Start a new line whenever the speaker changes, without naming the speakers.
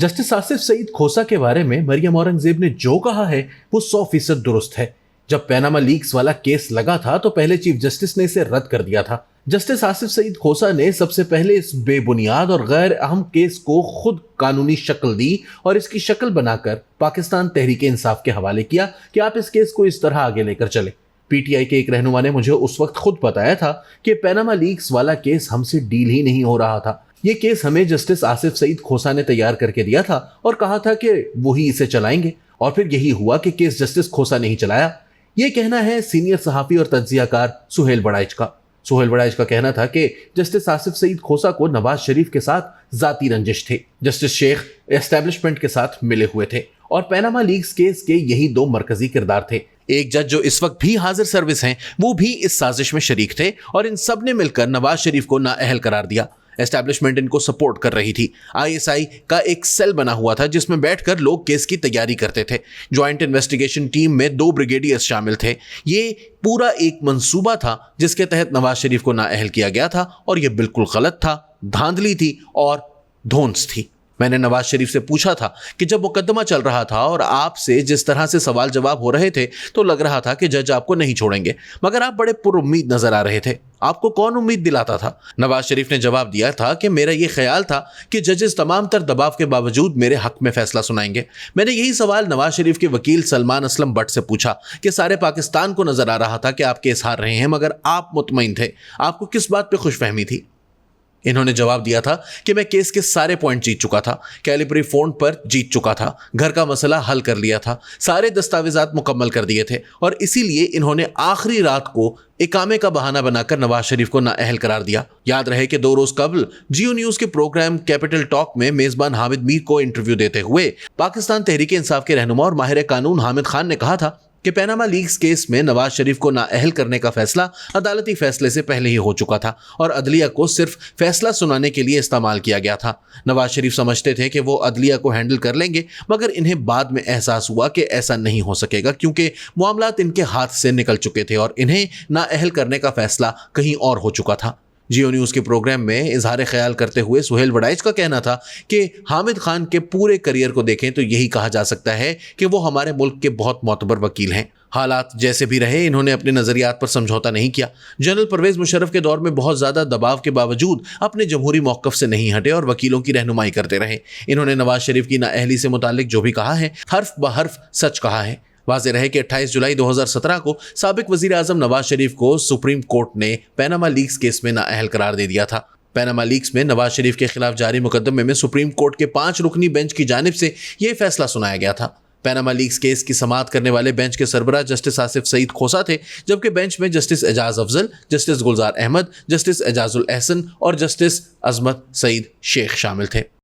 Justice Asif Saeed खोसा के बारे में मरियम औरंगजेब ने जो कहा है वो 100% दुरुस्त है। जब पैनामा लीक्स वाला केस लगा था तो पहले चीफ जस्टिस ने इसे रद्द कर दिया था। जस्टिस आसिफ सईद खोसा ने सबसे पहले इस बेबुनियाद और गैर अहम केस को खुद कानूनी शक्ल दी और इसकी शक्ल बनाकर पाकिस्तान तहरीक इंसाफ के हवाले किया कि आप इस केस को इस तरह आगे लेकर चले। पीटीआई के एक रहनुमा ने मुझे उस वक्त खुद बताया था कि पैनामा लीक्स वाला केस हमसे डील ही नहीं हो रहा था। ये केस हमें जस्टिस आसिफ सईद खोसा ने तैयार करके दिया था और कहा था कि वही इसे चलाएंगे, और फिर यही हुआ कि केस जस्टिस खोसा ने ही चलाया। ये कहना है सीनियर सहाफी और तज्जियाकार सुहेल बड़ाइच का। सुहेल बड़ाइच का कहना था कि जस्टिस आसिफ सईद खोसा को नवाज शरीफ के साथ जाती रंजिश थे। जस्टिस शेख एस्टेब्लिशमेंट के साथ मिले हुए थे और पैनामा लीक्स केस के यही दो मरकजी किरदार थे। एक जज जो इस वक्त भी हाजिर सर्विस हैं, वो भी इस साजिश में शरीक थे और इन सब ने मिलकर नवाज शरीफ को नाअहल करार दिया। एस्टैब्लिशमेंट इनको सपोर्ट कर रही थी। आईएसआई का एक सेल बना हुआ था जिसमें बैठकर लोग केस की तैयारी करते थे। ज्वाइंट इन्वेस्टिगेशन टीम में 2 ब्रिगेडियर्स शामिल थे। ये पूरा एक मंसूबा था जिसके तहत नवाज शरीफ को नाअहल किया गया था और यह बिल्कुल गलत था, धांधली थी और धौंस थी। मैंने नवाज शरीफ से पूछा था कि जब मुकदमा चल रहा था और आपसे जिस तरह से सवाल जवाब हो रहे थे तो लग रहा था कि जज आपको नहीं छोड़ेंगे, मगर आप बड़े पुरुम्मीद नजर आ रहे थे। आपको कौन उम्मीद दिलाता था? नवाज शरीफ ने जवाब दिया था कि मेरा यह ख्याल था कि जजेस तमाम तर दबाव के बावजूद मेरे हक में फैसला सुनाएंगे। मैंने यही सवाल नवाज शरीफ के वकील सलमान असलम भट्ट से पूछा कि सारे पाकिस्तान को नजर आ रहा था कि आप केस हार रहे हैं, मगर आप मुतमईन थे। आपको किस बात पर खुशफहमी थी? इन्होंने जवाब दिया था कि मैं केस के सारे पॉइंट जीत चुका था, कैलिबरी फोन पर जीत चुका था, घर का मसला हल कर लिया था, सारे दस्तावेजात मुकम्मल कर दिए थे और इसीलिए इन्होंने आखिरी रात को इकामे का बहाना बनाकर नवाज शरीफ को नाअहल करार दिया। याद रहे कि 2 रोज कबल जियो न्यूज के प्रोग्राम कैपिटल टॉक में मेजबान हामिद मीर को इंटरव्यू देते हुए पाकिस्तान तहरीक इंसाफ के रहनुमा और माहिर कानून हामिद खान ने कहा था कि पैनामा लीक्स केस में नवाज शरीफ को नाअहल करने का फैसला अदालती फैसले से पहले ही हो चुका था और अदलिया को सिर्फ फैसला सुनाने के लिए इस्तेमाल किया गया था। नवाज शरीफ समझते थे कि वो अदलिया को हैंडल कर लेंगे, मगर इन्हें बाद में एहसास हुआ कि ऐसा नहीं हो सकेगा क्योंकि मामलात इनके हाथ से निकल चुके थे और इन्हें नाअहल करने का फैसला कहीं और हो चुका था। जियो न्यूज़ के प्रोग्राम में इजहार ख्याल करते हुए सुहेल बड़ाइच का कहना था कि हामिद खान के पूरे करियर को देखें तो यही कहा जा सकता है कि वो हमारे मुल्क के बहुत मोतबर वकील हैं। हालात जैसे भी रहे, इन्होंने अपने नज़रियात पर समझौता नहीं किया। जनरल परवेज मुशर्रफ के दौर में बहुत ज़्यादा दबाव के बावजूद अपने जमहूरी मौक़िफ़ से नहीं हटे और वकीलों की रहनुमाई करते रहे। इन्होंने नवाज शरीफ की नाअहली से मुताल्लिक जो भी कहा है, हर्फ ब हर्फ सच कहा है। वाज़ेह रहे कि 28 जुलाई 2017 को साबिक वज़ीर आज़म नवाज शरीफ को सुप्रीम कोर्ट ने पैनामा लीक्स केस में नाअहल करार दे दिया था। पैनामा लीक्स में नवाज शरीफ के खिलाफ जारी मुकदमे में सुप्रीम कोर्ट के 5 रुकनी बेंच की जानिब से यह फैसला सुनाया गया था। पैनामा लीक्स केस की समाअत करने वाले बेंच के सरबराह जस्टिस आसिफ सईद खोसा थे, जबकि बेंच में जस्टिस एजाज अफजल, जस्टिस गुलजार अहमद, जस्टिस एजाजुल एहसन और जस्टिस अजमत सईद शेख शामिल थे।